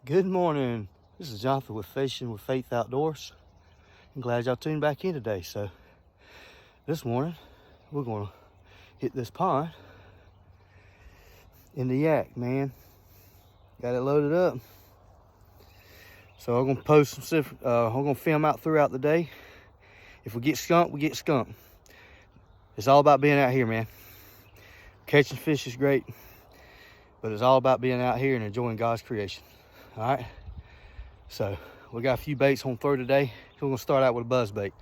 Good morning. This is Jonathan with Fishing with Faith Outdoors. I'm glad y'all tuned back in today. So this morning we're gonna hit this pond in the yak, man. Got it loaded up. So I'm gonna post some stuff. I'm gonna film out throughout the day. If we get skunked, we get skunked. It's all about being out here, man. Catching fish is great, but it's all about being out here and enjoying God's creation. All right. So we got a few baits on throw today. We're gonna start out with a buzz bait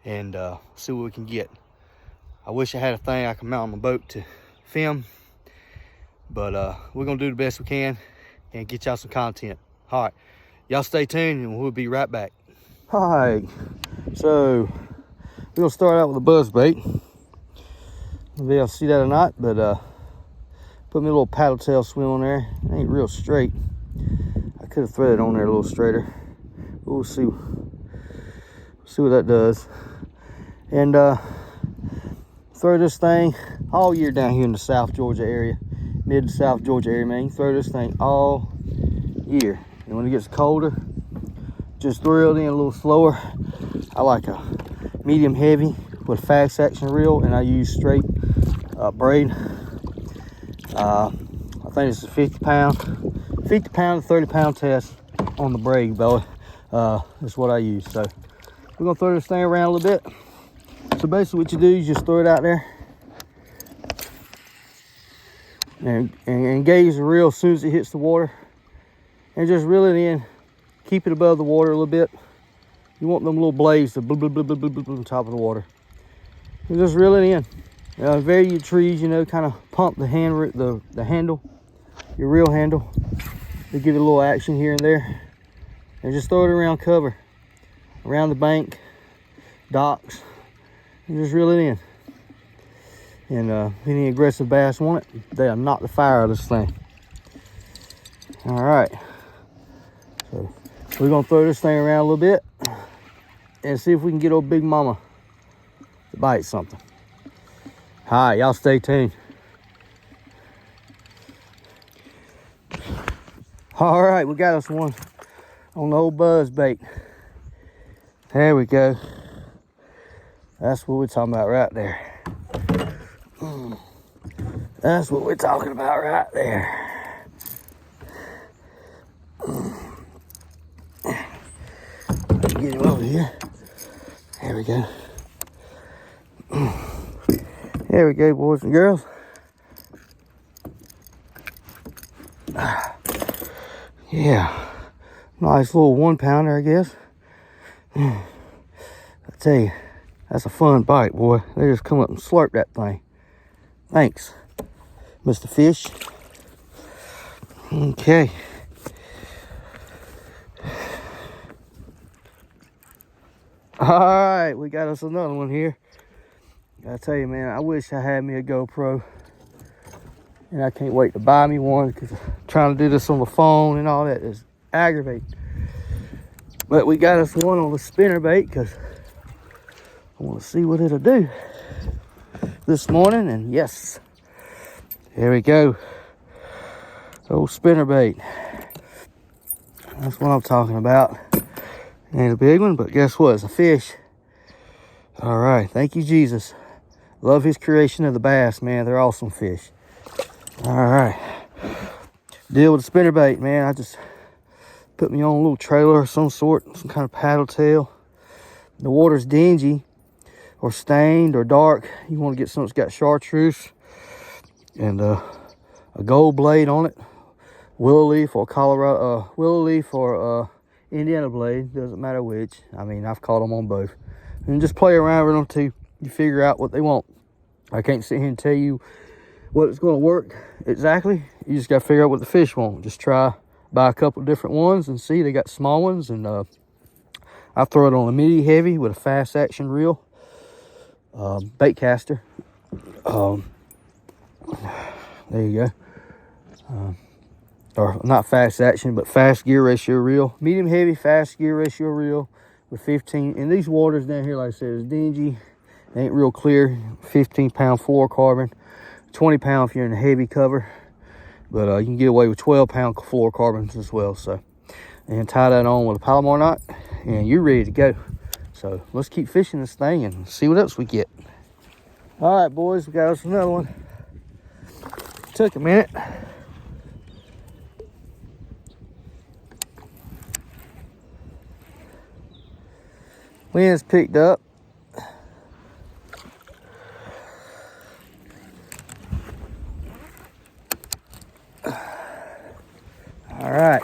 and see what we can get. I wish I had a thing I could mount on my boat to film, but we're gonna do the best we can and get y'all some content. All right, y'all stay tuned and we'll be right back. All right, so we're gonna start out with a buzz bait. Maybe I'll see that or not, but put me a little paddle tail swim on there. It ain't real straight. I could have threaded on there a little straighter. We'll see what that does. And throw this thing all year down here in the South Georgia area, mid to South Georgia area, man. You throw this thing all year. And when it gets colder, just throw it in a little slower. I like a medium heavy with a fast action reel, and I use straight braid. I think it's a 50 pound to 30 pound test on the braid belly. That's what I use. So we're gonna throw this thing around a little bit. So basically what you do is just throw it out there and engage the reel as soon as it hits the water, and just reel it in. Keep it above the water a little bit. You want them little blades to blub, blub, blub, blub, blub, blub on top of the water. And just reel it in. Vary your trees, you know, kind of pump the handle, your reel handle, to give it a little action here and there. And just throw it around cover, around the bank, docks, and just reel it in. And any aggressive bass want it, they'll knock the fire out of this thing. All right, so we're gonna throw this thing around a little bit and see if we can get old Big Mama to bite something. All right, y'all stay tuned. All right, we got us one on the old buzz bait. There we go. That's what we're talking about right there. That's what we're talking about right there. Get him over here. There we go. There we go, boys and girls. Yeah, nice little 1 pounder, I guess. I tell you, that's a fun bite, boy. They just come up and slurp that thing. Thanks, Mr. Fish. Okay. All right, we got us another one here. I tell you, man, I wish I had me a GoPro, and I can't wait to buy me one, because trying to do this on the phone and all that is aggravating. But we got us one on the spinner bait because I want to see what it'll do this morning. And yes, here we go. Old spinner bait. That's what I'm talking about. Ain't a big one, but guess what? It's a fish. All right, thank you, Jesus. Love his creation of the bass, man. They're awesome fish. All right, deal with the spinner bait, man. I just put me on a little trailer of some sort, some kind of paddle tail. The water's dingy or stained or dark. You want to get something that's got chartreuse and a gold blade on it. Willow leaf or Colorado, willow leaf or Indiana blade, doesn't matter which. I mean, I've caught them on both. And just play around with them till you figure out what they want. I can't sit here and tell you what it's going to work exactly. You just got to figure out what the fish want. Just buy a couple different ones and see. They got small ones, and I throw it on a medium heavy with a fast action reel, bait caster. There you go. Or not fast action, but fast gear ratio reel. Medium heavy, fast gear ratio reel with 15. And these waters down here, like I said, is dingy. They ain't real clear. 15 pound fluorocarbon. 20 pound if you're in a heavy cover. But you can get away with 12-pound fluorocarbons as well. So, and tie that on with a Palomar knot, and you're ready to go. So let's keep fishing this thing and see what else we get. All right, boys, we got us another one. Took a minute. Wind's picked up. All right.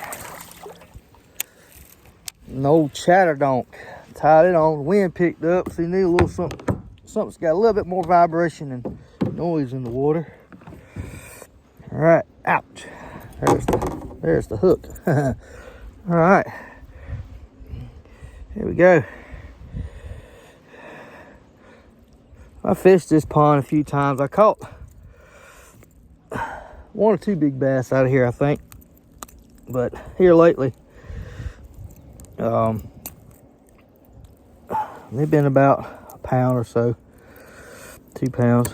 An old chatter donk. Tied it on. The wind picked up. So you need a little something. Something's got a little bit more vibration and noise in the water. All right. Ouch. There's the hook. All right. Here we go. I fished this pond a few times. I caught 1 or 2 big bass out of here, I think. But here lately, they've been about a pound or so, 2 pounds.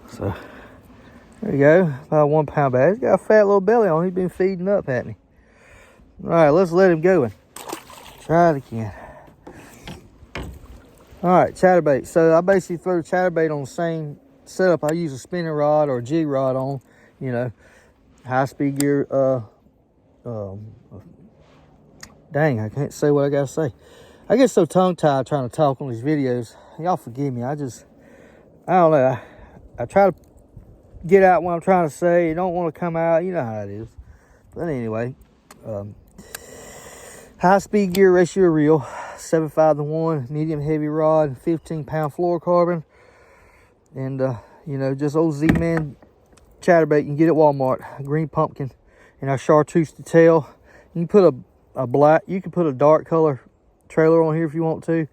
So there you go, about a 1 pound bass. He's got a fat little belly on. He's been feeding up, hasn't he? All right, let's let him go and try it again. All right, chatterbait. So I basically throw the chatterbait on the same setup I use a spinning rod or a jig rod on, you know, high-speed gear. Dang, I can't say what I gotta say. I get so tongue-tied trying to talk on these videos. Y'all forgive me. I don't know. I try to get out what I'm trying to say. You don't want to come out. You know how it is. But anyway, high-speed gear ratio reel, 7.5 to 1, medium heavy rod, 15-pound fluorocarbon, and you know, just old Z-Man chatterbait you can get at Walmart, green pumpkin, and our chartreuse to tail. You can put a black, you can put a dark color trailer on here if you want to.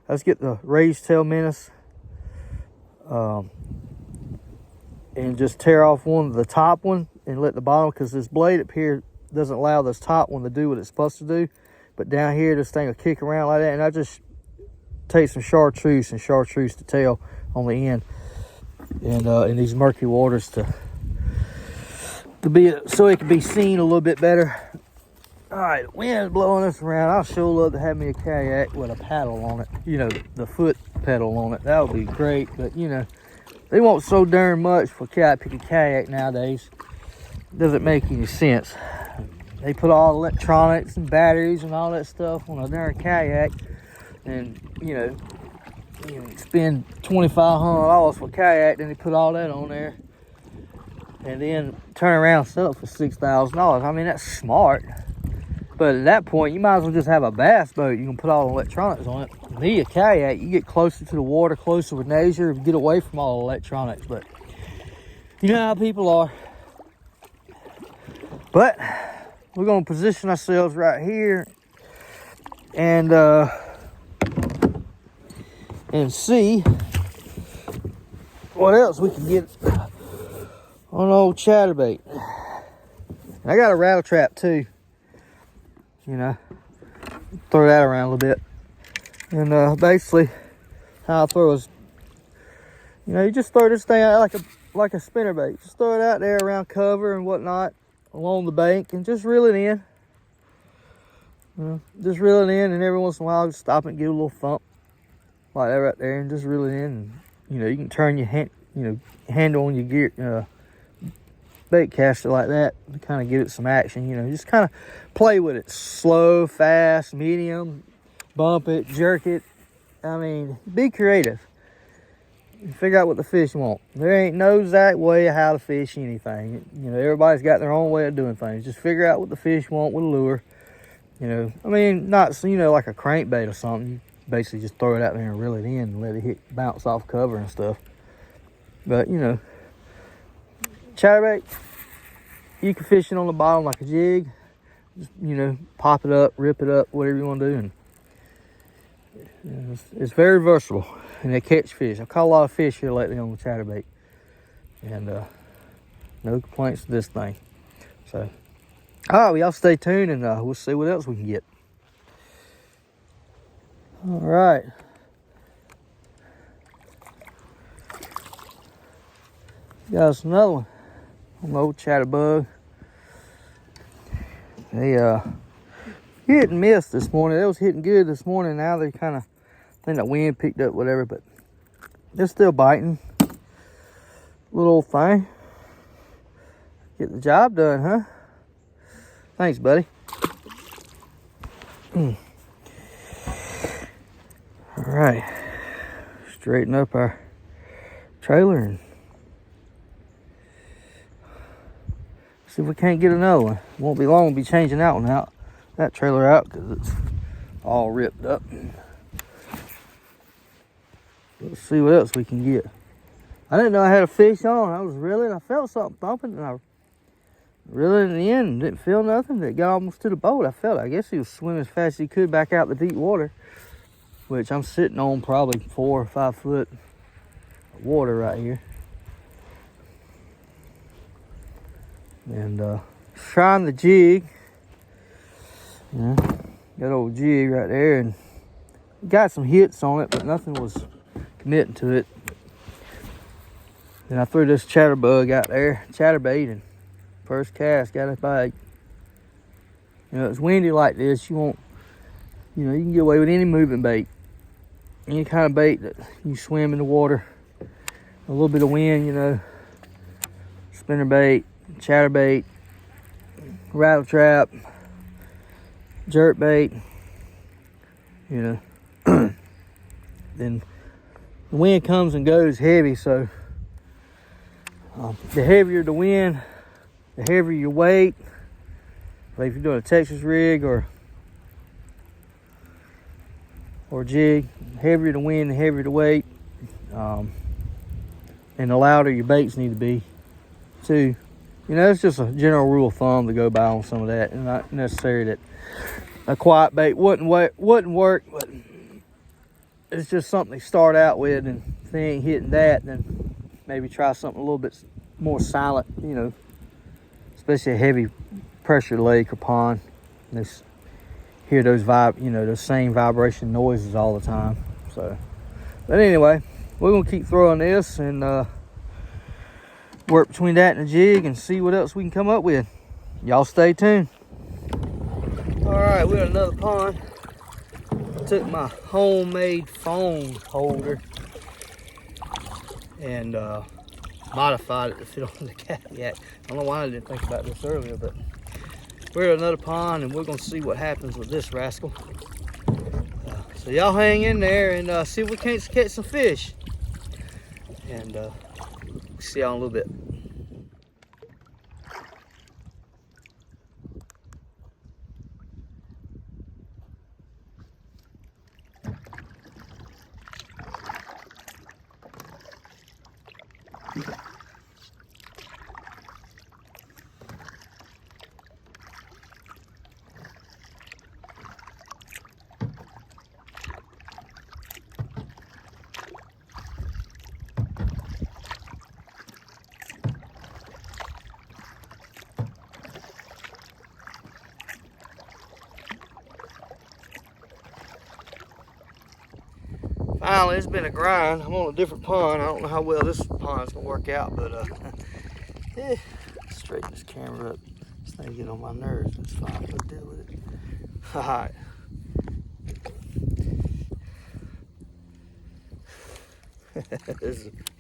Let's get the raised tail menace, and just tear off the top one and let the bottom, because this blade up here doesn't allow this top one to do what it's supposed to do. But down here, this thing will kick around like that, and I just take some chartreuse and chartreuse to tail on the end, and in these murky waters to be so it can be seen a little bit better. All right, the wind's blowing us around. I'll sure love to have me a kayak with a paddle on it. You know, the foot pedal on it. That would be great. But you know, they want so darn much for pick a kayak nowadays. It doesn't make any sense. They put all electronics and batteries and all that stuff on a darn kayak, and you know, you spend $2,500 for a kayak, then they put all that on there, and then turn around and sell it for $6,000. I mean, that's smart. But at that point, you might as well just have a bass boat. You can put all the electronics on it. Me, a kayak, you get closer to the water, closer with nature, and get away from all the electronics. But you know how people are. But we're going to position ourselves right here and see what else we can get on old chatterbait. I got a rattle trap too. You know, throw that around a little bit. And basically how I throw is, you know, you just throw this thing out like a spinnerbait. Just throw it out there around cover and whatnot along the bank and just reel it in. You know, just reel it in, and every once in a while just stop and give it a little thump like that right there, and just reel it in. And, you know, you can turn your handle on your gear bait caster like that to kind of give it some action. You know, just kind of play with it. Slow, fast, medium, bump it, jerk it. I mean, be creative. Figure out what the fish want. There ain't no exact way of how to fish anything. You know, everybody's got their own way of doing things. Just figure out what the fish want with a lure. You know, I mean, not, you know, like a crankbait or something. You basically just throw it out there and reel it in and let it bounce off cover and stuff. But, you know, chatterbait, you can fish it on the bottom like a jig. Just, you know, pop it up, rip it up, whatever you want to do. And you know, it's very versatile, and they catch fish. I've caught a lot of fish here lately on the chatterbait, and no complaints with this thing. So, all right, well, y'all stay tuned, and we'll see what else we can get. All right. Got us another one an old chatterbug. They hit and miss this morning. They was hitting good this morning. Now they kind of, I think that wind picked up, whatever, but they're still biting. Little old thing. Get the job done, huh? Thanks, buddy. All right, straighten up our trailer and see if we can't get another one. Won't be long, we'll be changing that trailer out, because it's all ripped up. Let's see what else we can get. I didn't know I had a fish on. I was reeling. I felt something thumping, and I reeled in the end and didn't feel nothing. It got almost to the boat. I guess he was swimming as fast as he could back out the deep water, which I'm sitting on probably 4 or 5 foot of water right here. And trying the jig. Yeah, that old jig right there, and got some hits on it, but nothing was committing to it. Then I threw this chatterbug out there, chatterbait, and first cast got a bite. You know, it's windy like this, you won't, you know, you can get away with any moving bait, any kind of bait that you swim in the water. A little bit of wind, you know, spinner bait, chatterbait, rattle trap, jerk bait, you know. Then the wind comes and goes heavy, so the heavier the wind, the heavier your weight. Like if you're doing a Texas rig or jig, the heavier the wind, the heavier the weight, and the louder your baits need to be too. You know, it's just a general rule of thumb to go by on some of that, and not necessarily that a quiet bait wouldn't work, but it's just something to start out with, and if they ain't hitting that, then maybe try something a little bit more silent, you know, especially a heavy pressure lake or pond. And just hear those those same vibration noises all the time. So, but anyway, we're gonna keep throwing this and work between that and the jig and see what else we can come up with. Y'all stay tuned. All right, we're in another pond. I took my homemade phone holder and modified it to fit on the kayak. I don't know why I didn't think about this earlier, but we're at another pond and we're gonna see what happens with this rascal. So y'all hang in there and see if we can't catch some fish. And see y'all in a little bit. Finally, it's been a grind. I'm on a different pond. I don't know how well this pond's gonna work out, but straighten this camera up. This thing get on my nerves. It's fine. I'll deal with it. All right.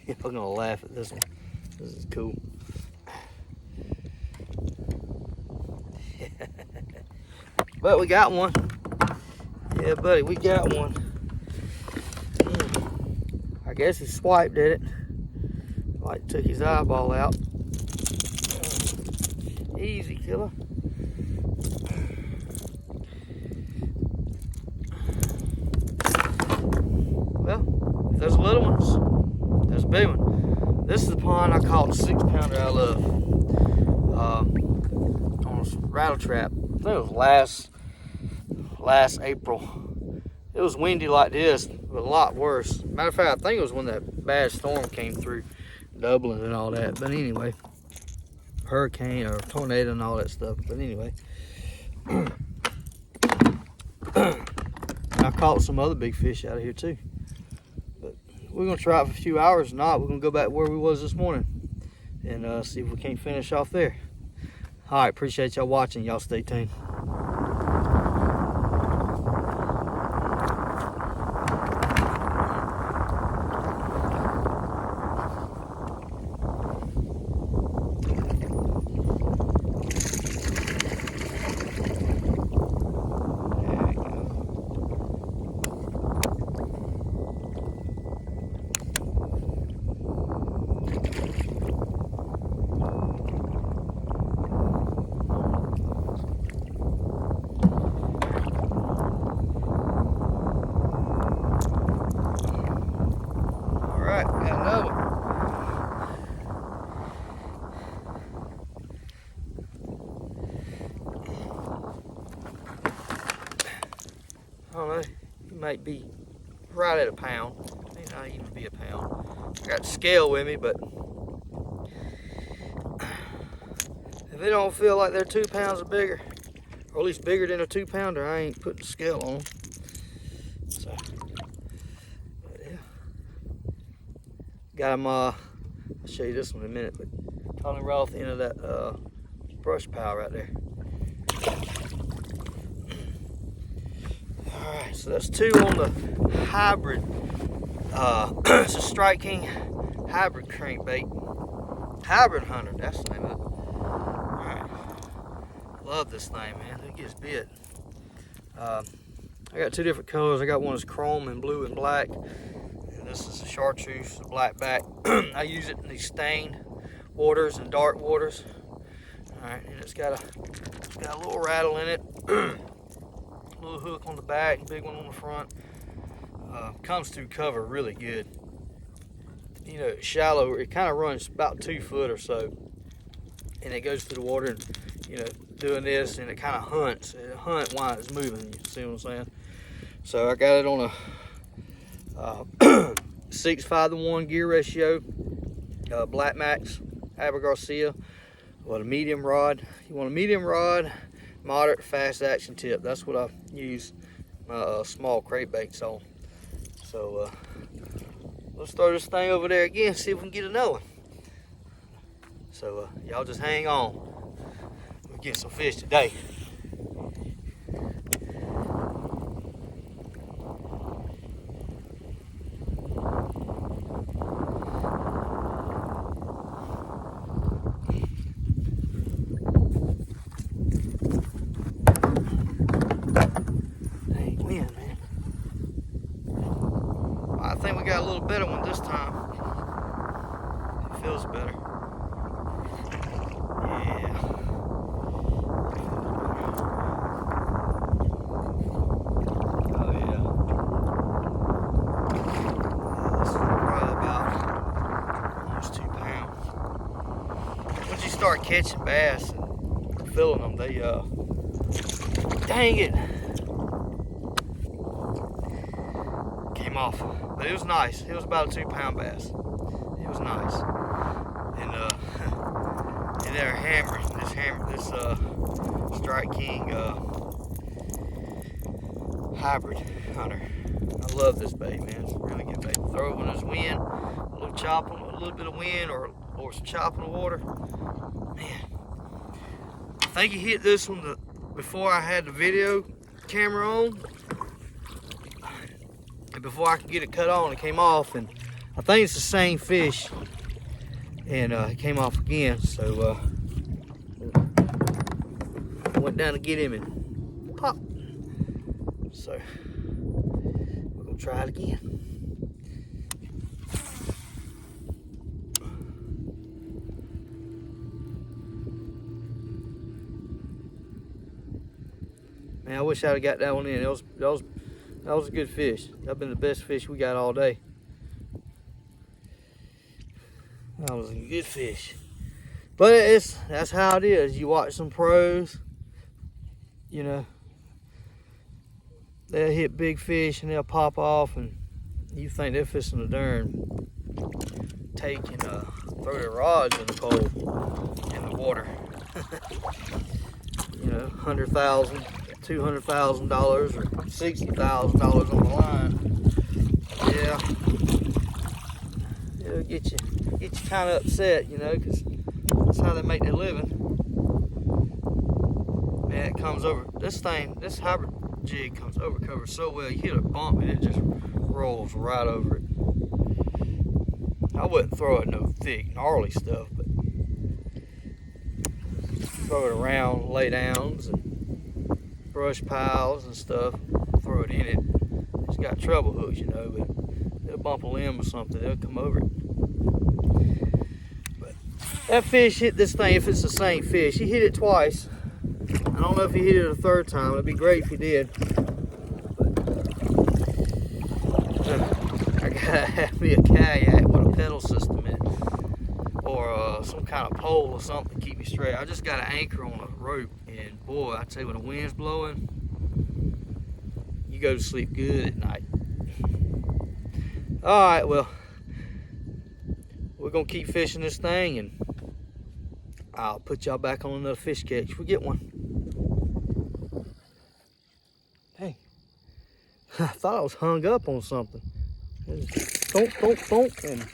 Y'all gonna laugh at this one. This is cool. But we got one. Yeah, buddy, we got one. I guess he swiped at it. Like took his eyeball out. Easy, killer. Well, if there's little ones, there's a big one. This is the pond I caught the 6-pounder out of on a rattle trap. I think it was last April. It was windy like this, but a lot worse. Matter of fact, I think it was when that bad storm came through Dublin and all that. But anyway, hurricane or tornado and all that stuff. But anyway, I caught some other big fish out of here too. But we're gonna try it for a few hours. If not, we're gonna go back where we was this morning and see if we can't finish off there. All right, appreciate y'all watching. Y'all stay tuned. Alright, got another one. I don't know, he might be right at a pound. May not even be a pound. I got the scale with me, but if they don't feel like they're 2 pounds or bigger, or at least bigger than a 2-pounder, I ain't putting the scale on them. So, but yeah. Got them, I'll show you this one in a minute, but probably right off the end of that brush pile right there. Alright, so that's 2 on the hybrid. It's a Strike King hybrid crankbait. Hybrid Hunter, that's the name of it. Alright. Love this thing, man. It gets bit. I got 2 different colors. I got one that's chrome and blue and black. And this is a chartreuse, a black back. I use it in these stained waters and dark waters. Alright, and it's got a little rattle in it. Little hook on the back, big one on the front. Comes through cover really good. You know, it's shallow. It kind of runs about 2 foot or so, and it goes through the water and, you know, doing this, and it kind of hunts. It hunts while it's moving. You see what I'm saying? So I got it on a 6:5-to-1 gear ratio, Black Max Aber Garcia. With a medium rod. You want a medium rod, moderate fast action tip. That's what I use my small crankbaits on. So let's throw this thing over there again, see if we can get another one. So y'all just hang on. We'll get some fish today. I think we got a little better one this time. It feels better. Yeah. Oh yeah. This is probably about almost 2 pounds. Once you start catching bass and filling them, they dang it. Came off. But it was nice. It was about a 2-pound bass. It was nice. And they're hammering. This Strike King hybrid hunter. I love this bait, man. It's a really good bait. Throw it when there's wind, a little chop on, a little bit of wind, or some chop in the water. Man, I think he hit this one before I had the video camera on. And before I could get it cut on, it came off, and I think it's the same fish, and it came off again. So I went down to get him and pop. So we're gonna try it again. Man, I wish I'd have got that one in. That was a good fish. That's been the best fish we got all day. That was a good fish. But that's how it is. You watch some pros, you know, they'll hit big fish and they'll pop off, and you think they're fishing a darn take and throw their rods in the cold, in the water. You know, $100,000, $200,000, or $60,000 on the line. Yeah, get you kind of upset, you know, because that's how they make their living. Man, it comes over. This hybrid jig comes over cover so well. You hit a bump and it just rolls right over it. I wouldn't throw it no thick, gnarly stuff, but throw it around lay downs and brush piles and stuff. Throw it in it. It's got treble hooks, you know, but they'll bump a limb or something. They'll come over it. But that fish hit this thing, if it's the same fish. He hit it twice. I don't know if he hit it a third time. It'd be great if he did. But, I gotta have me a kayak with a pedal system in it, or some kind of pole or something to keep me straight. I just got an anchor on a rope, and boy, I tell you, when the wind's blowing, you go to sleep good at night. All right, well, we're gonna keep fishing this thing, and I'll put y'all back on another fish catch if we get one. Hey, I thought I was hung up on something. Thump, and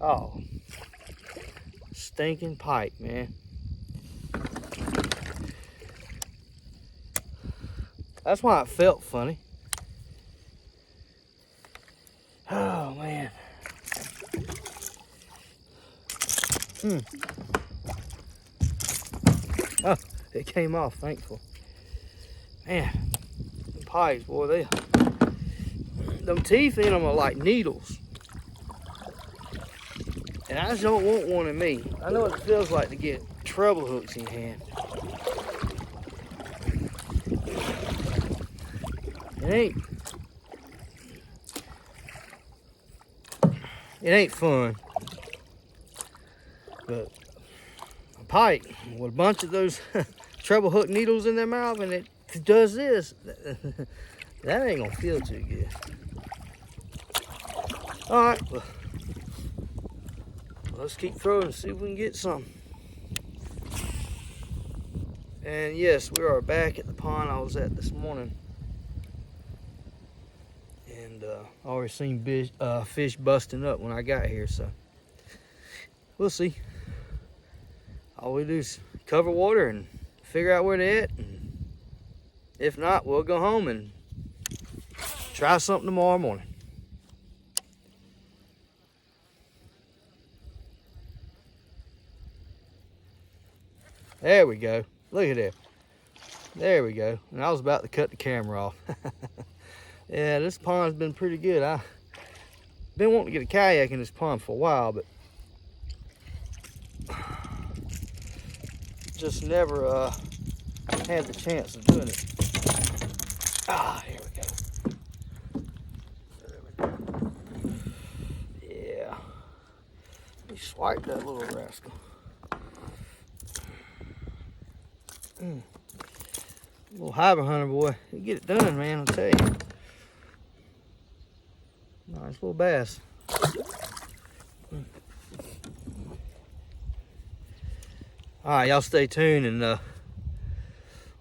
oh, stinking pike, man. That's why it felt funny. Oh man. Oh, it came off, thankful. Man, the pikes, boy, them teeth in them are like needles. And I just don't want one in me. I know what it feels like to get treble hooks in your hand. It ain't fun. But a pike with a bunch of those treble hook needles in their mouth, and it does this, that ain't gonna feel too good. All right, well, let's keep throwing and see if we can get some. And yes, we are back at the pond I was at this morning. And I already seen fish busting up when I got here, so we'll see. All we do is cover water and figure out where they're at. And if not, we'll go home and try something tomorrow morning. There we go. Look at that. There we go. And I was about to cut the camera off. Yeah, this pond's been pretty good. I've been wanting to get a kayak in this pond for a while, but just never had the chance of doing it. Ah, here we go. There we go. Yeah. Let me swipe that little rascal. Little hybrid hunter boy. You get it done, man, I'll tell you. Nice little bass. All right, y'all stay tuned, and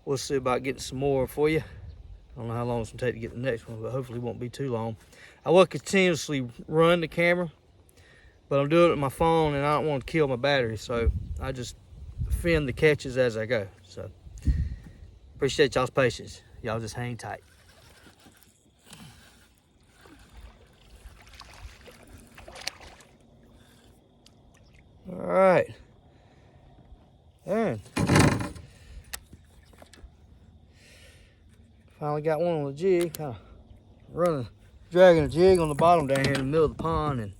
we'll see about getting some more for you. I don't know how long it's gonna take to get the next one, but hopefully it won't be too long. I will continuously run the camera, but I'm doing it with my phone, and I don't want to kill my battery, so I just film the catches as I go. So appreciate y'all's patience. Y'all just hang tight. All right. And finally got one on the jig. Kind of dragging a jig on the bottom down here in the middle of the pond and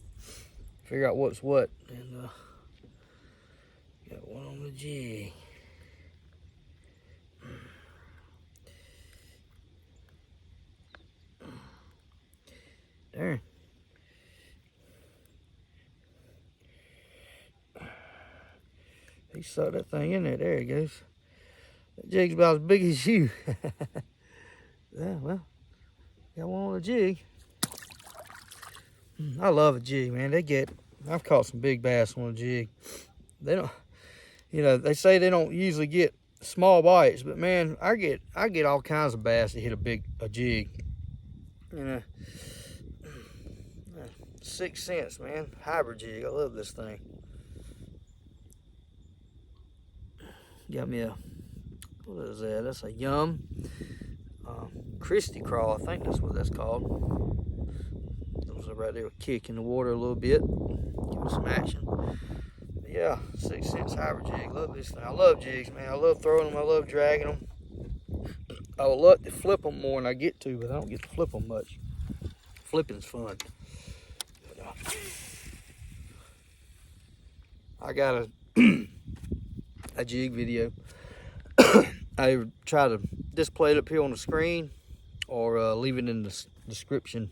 figure out what's what. And got one on the jig. There. He sucked that thing in there. There he goes. That jig's about as big as you. Yeah, well, got one on a jig. I love a jig, man. I've caught some big bass on a jig. They don't, they say they don't usually get small bites, but man, I get all kinds of bass that hit a jig. And 6 cents, man. Hybrid jig. I love this thing. Got me a, what is that? That's a Yum Christy Crawl. I think that's what that's called. Those are right there, kick in the water a little bit, give it some action. But yeah, 6 cents hybrid jig. Love this thing. I love jigs, man. I love throwing them. I love dragging them. I would love to flip them more than I get to, but I don't get to flip them much. Flipping's fun. But, I got a jig video. I try to display it up here on the screen or leave it in the description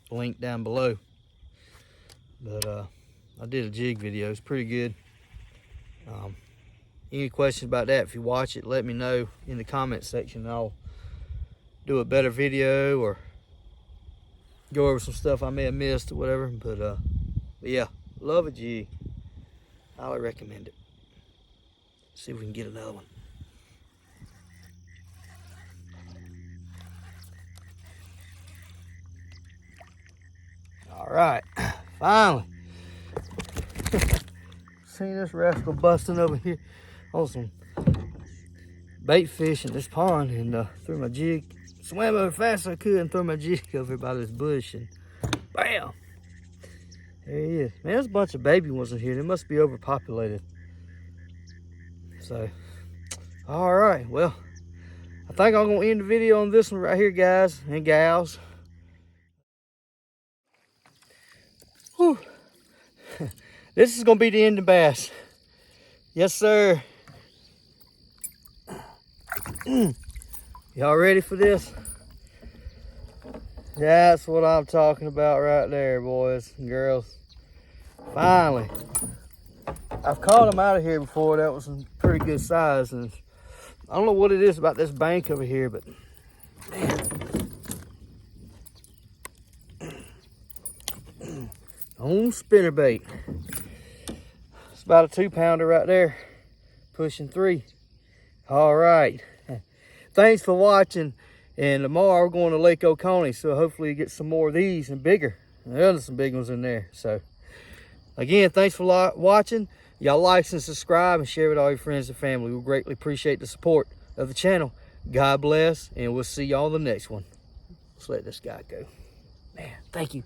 link down below. But I did a jig video. It's pretty good. Any questions about that, if you watch it, let me know in the comment section. I'll do a better video or go over some stuff I may have missed or whatever. But yeah, love a jig. Highly recommend it. See if we can get another one. All right, finally. Seen this rascal busting over here on some bait fish in this pond, and threw my jig, swam over fast as I could and threw my jig over by this bush, and bam, there he is. Man, there's a bunch of baby ones in here. They must be overpopulated. So, all right, well, I think I'm gonna end the video on this one right here, guys and gals. Whew. This is gonna be the end of bass. Yes, sir. Y'all ready for this? That's what I'm talking about right there, boys and girls. Finally. I've caught them out of here before. That was some pretty good size. And I don't know what it is about this bank over here, but man. On spinnerbait. It's about a 2-pounder right there. Pushing 3. All right. Thanks for watching. And tomorrow we're going to Lake Oconee, so hopefully you get some more of these and bigger. There's some big ones in there. So again, thanks for watching. Y'all like and subscribe and share with all your friends and family. We greatly appreciate the support of the channel. God bless, and we'll see y'all in the next one. Let's let this guy go. Man, thank you.